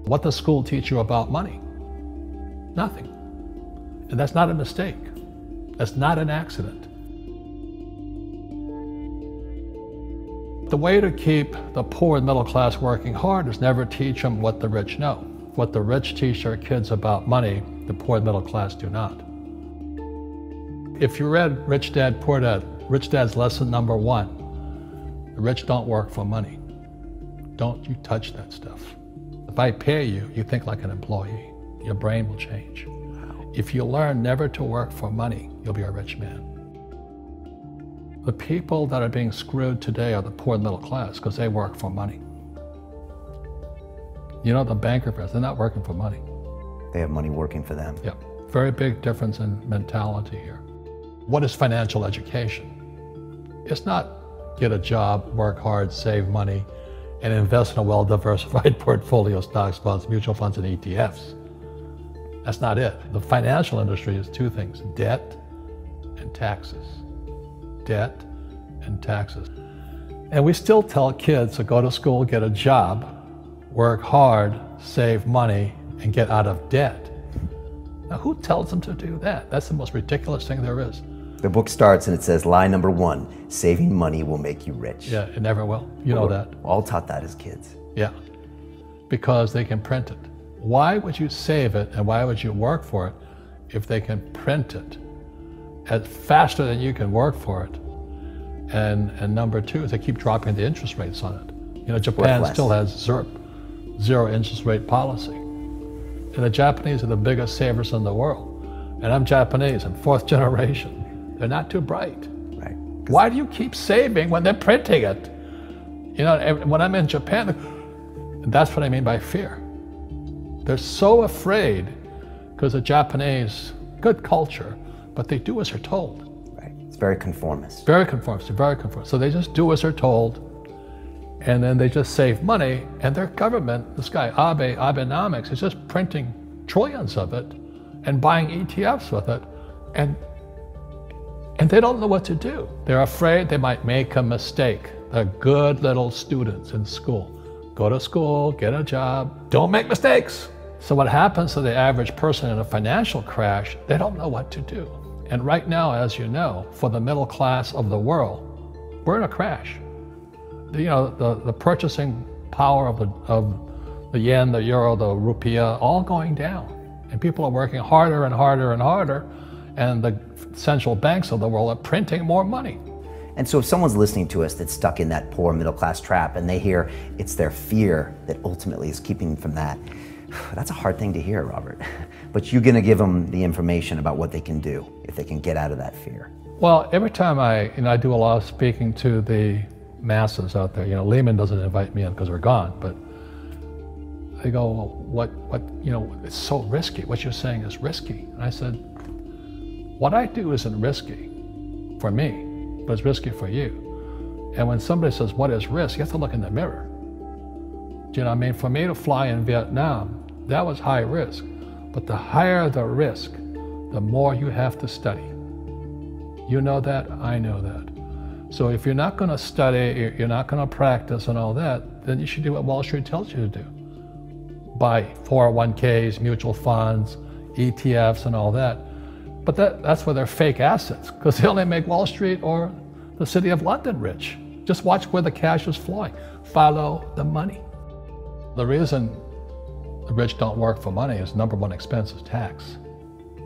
What does school teach you about money? Nothing. And that's not a mistake. That's not an accident. The way to keep the poor and middle class working hard is never teach them what the rich know. What the rich teach their kids about money, the poor and middle class do not. If you read Rich Dad, Poor Dad, Rich Dad's lesson number 1, the rich don't work for money. Don't you touch that stuff. If I pay you, you think like an employee. Your brain will change. If you learn never to work for money, you'll be a rich man. The people that are being screwed today are the poor and middle class because they work for money. You know, the banker friends, they're not working for money. They have money working for them. Yep. Very big difference in mentality here. What is financial education? It's not get a job, work hard, save money, and invest in a well-diversified portfolio of stocks, bonds, mutual funds, and ETFs. That's not it. The financial industry is 2 things, debt and taxes. Debt and taxes. And we still tell kids to go to school, get a job, work hard, save money, and get out of debt. Now, who tells them to do that? That's the most ridiculous thing there is. The book starts and it says, lie number 1, saving money will make you rich. Yeah, it never will. You know that. All taught that as kids. Yeah, because they can print it. Why would you save it and why would you work for it if they can print it faster than you can work for it? And number 2 is they keep dropping the interest rates on it. You know, Japan still has zero interest rate policy. And the Japanese are the biggest savers in the world. And I'm Japanese, I'm 4th generation. They're not too bright. Right. Why do you keep saving when they're printing it? You know, when I'm in Japan, that's what I mean by fear. They're so afraid because the Japanese, good culture, but they do as they're told. Right. It's very conformist. Very conformist, very conformist. So they just do as they're told, and then they just save money, and their government, this guy Abenomics, is just printing trillions of it and buying ETFs with it, and they don't know what to do. They're afraid they might make a mistake. They're good little students in school. Go to school, get a job, don't make mistakes. So what happens to the average person in a financial crash, they don't know what to do. And right now, as you know, for the middle class of the world, we're in a crash. You know, the purchasing power of the yen, the euro, the rupiah, all going down. And people are working harder and harder and harder, and the central banks of the world are printing more money. And so if someone's listening to us that's stuck in that poor middle class trap and they hear it's their fear that ultimately is keeping them from that, that's a hard thing to hear, Robert. But you're going to give them the information about what they can do if they can get out of that fear. Well, every time I do a lot of speaking to the masses out there. You know, Lehman doesn't invite me in because we're gone, but they go, well, what, you know, it's so risky. What you're saying is risky. And I said, what I do isn't risky for me, but it's risky for you. And when somebody says, what is risk? You have to look in the mirror. Do you know what I mean? For me to fly in Vietnam, that was high risk. But the higher the risk, the more you have to study. You know that, I know that. So if you're not going to study, you're not going to practice and all that, then you should do what Wall Street tells you to do. Buy 401ks, mutual funds, ETFs and all that. But that's where they're fake assets, because they only make Wall Street or the City of London rich. Just watch where the cash is flowing. Follow the money. The reason the rich don't work for money is number 1 expense is tax.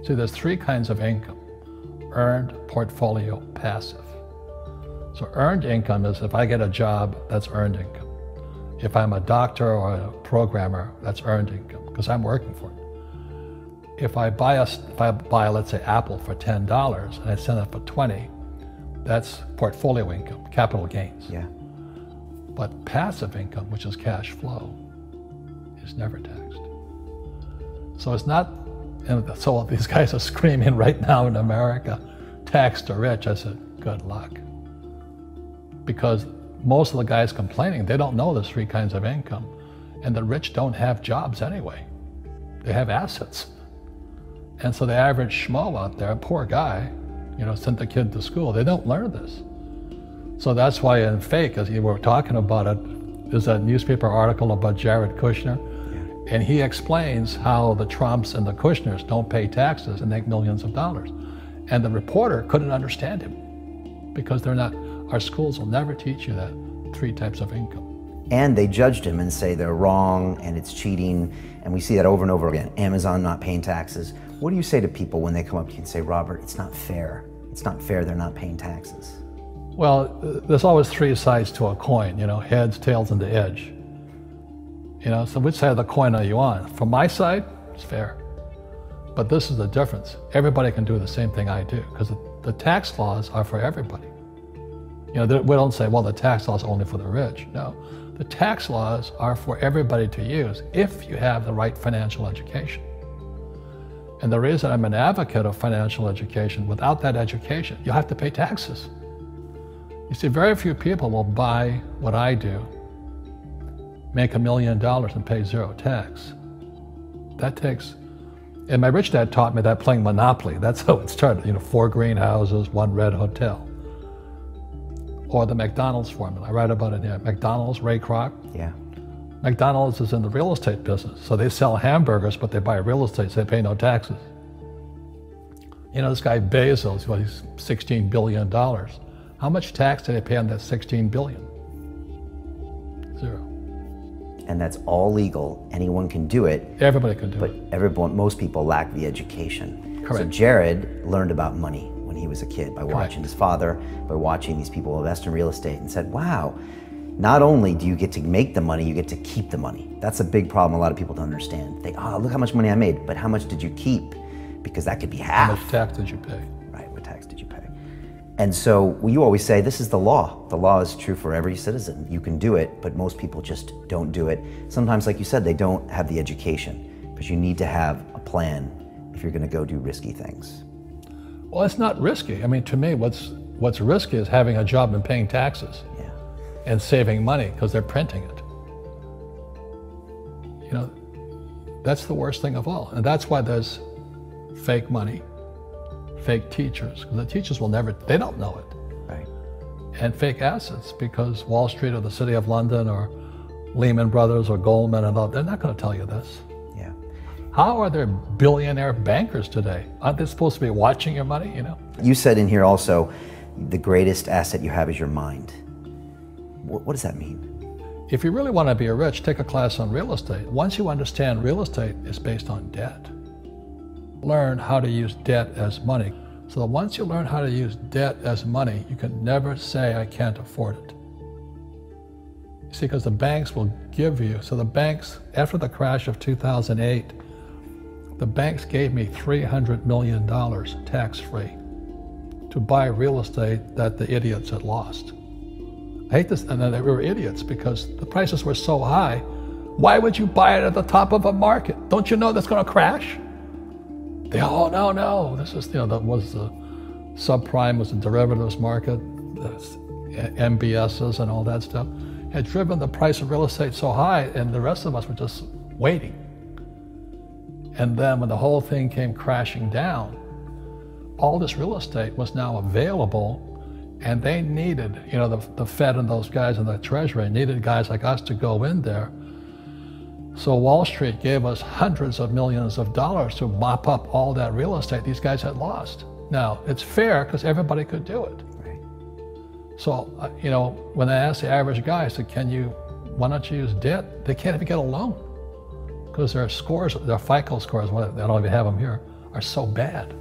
See, there's 3 kinds of income: earned, portfolio, passive. So earned income is if I get a job, that's earned income. If I'm a doctor or a programmer, that's earned income because I'm working for it. If I buy, let's say, Apple for $10 and I sell it for $20, that's portfolio income, capital gains. Yeah. But passive income, which is cash flow, is never taxed. So it's not, and so these guys are screaming right now in America, tax the rich. I said, good luck. Because most of the guys complaining, they don't know there's 3 kinds of income. And the rich don't have jobs anyway. They have assets. And so the average schmo out there, poor guy, you know, sent the kid to school, they don't learn this. So that's why in fake, as you were talking about it, there's that newspaper article about Jared Kushner. And he explains how the Trumps and the Kushners don't pay taxes and make millions of dollars. And the reporter couldn't understand him because they're not, our schools will never teach you that 3 types of income. And they judged him and say they're wrong and it's cheating. And we see that over and over again. Amazon not paying taxes. What do you say to people when they come up to you and say, Robert, it's not fair. It's not fair they're not paying taxes. Well, there's always 3 sides to a coin, you know, heads, tails, and the edge. You know, so which side of the coin are you on? From my side, it's fair. But this is the difference. Everybody can do the same thing I do because the tax laws are for everybody. You know, we don't say, well, the tax laws are only for the rich. No, the tax laws are for everybody to use if you have the right financial education. And the reason I'm an advocate of financial education, without that education, you have to pay taxes. You see, very few people will buy what I do, make $1 million and pay 0 tax. That takes, and my rich dad taught me that playing Monopoly. That's how it started, you know, 4 greenhouses, 1 red hotel. Or the McDonald's formula, I write about it here. McDonald's, Ray Kroc. Yeah. McDonald's is in the real estate business. So they sell hamburgers, but they buy real estate, so they pay no taxes. You know, this guy Bezos, well, he's $16 billion. How much tax did they pay on that $16 billion? 0. And that's all legal. Anyone can do it. Everybody can do it. But most people lack the education. Correct. So Jared learned about money when he was a kid by watching his father, by watching these people invest in real estate, and said, wow, not only do you get to make the money, you get to keep the money. That's a big problem a lot of people don't understand. They, oh, look how much money I made, but how much did you keep? Because that could be half. How much tax did you pay? Right, what tax did you pay? And so you always say, this is the law. The law is true for every citizen. You can do it, but most people just don't do it. Sometimes, like you said, they don't have the education, but you need to have a plan if you're gonna go do risky things. Well, it's not risky. I mean, to me, what's risky is having a job and paying taxes. Yeah. And saving money because they're printing it. You know, that's the worst thing of all. And that's why there's fake money, fake teachers, because the teachers will never, they don't know it. Right. And fake assets, because Wall Street or the City of London or Lehman Brothers or Goldman and all, they're not going to tell you this. Yeah. How are there billionaire bankers today? Aren't they supposed to be watching your money, you know? You said in here also, the greatest asset you have is your mind. What does that mean? If you really want to be rich, take a class on real estate. Once you understand real estate is based on debt, learn how to use debt as money. So that once you learn how to use debt as money, you can never say, I can't afford it. You see, because the banks will give you, so the banks, after the crash of 2008, the banks gave me $300 million tax-free to buy real estate that the idiots had lost. I hate this, and then they were idiots because the prices were so high. Why would you buy it at the top of a market? Don't you know that's going to crash? They, oh, no. This is, you know, that was the subprime, was the derivatives market, the MBSs and all that stuff, had driven the price of real estate so high, and the rest of us were just waiting. And then when the whole thing came crashing down, all this real estate was now available. And they needed, you know, the Fed and those guys in the Treasury needed guys like us to go in there. So Wall Street gave us hundreds of millions of dollars to mop up all that real estate these guys had lost. Now, it's fair because everybody could do it. Right. So, you know, when I asked the average guy, I said, why don't you use debt? They can't even get a loan because their scores, their FICO scores, I don't even have them here, are so bad.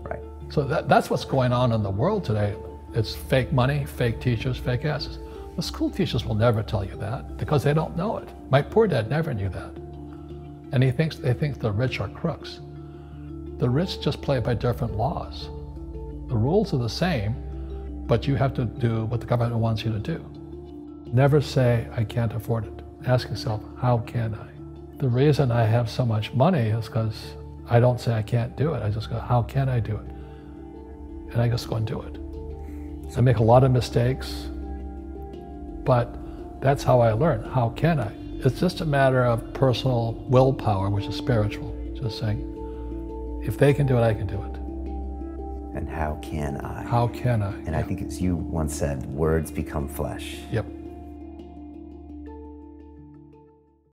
Right. So that's what's going on in the world today. It's fake money, fake teachers, fake assets. The school teachers will never tell you that because they don't know it. My poor dad never knew that. And they think the rich are crooks. The rich just play by different laws. The rules are the same, but you have to do what the government wants you to do. Never say, I can't afford it. Ask yourself, how can I? The reason I have so much money is because I don't say I can't do it. I just go, how can I do it? And I just go and do it. I make a lot of mistakes, but that's how I learn. How can I? It's just a matter of personal willpower, which is spiritual. Just saying, if they can do it, I can do it. And how can I? How can I? And I think, as you once said, words become flesh. Yep.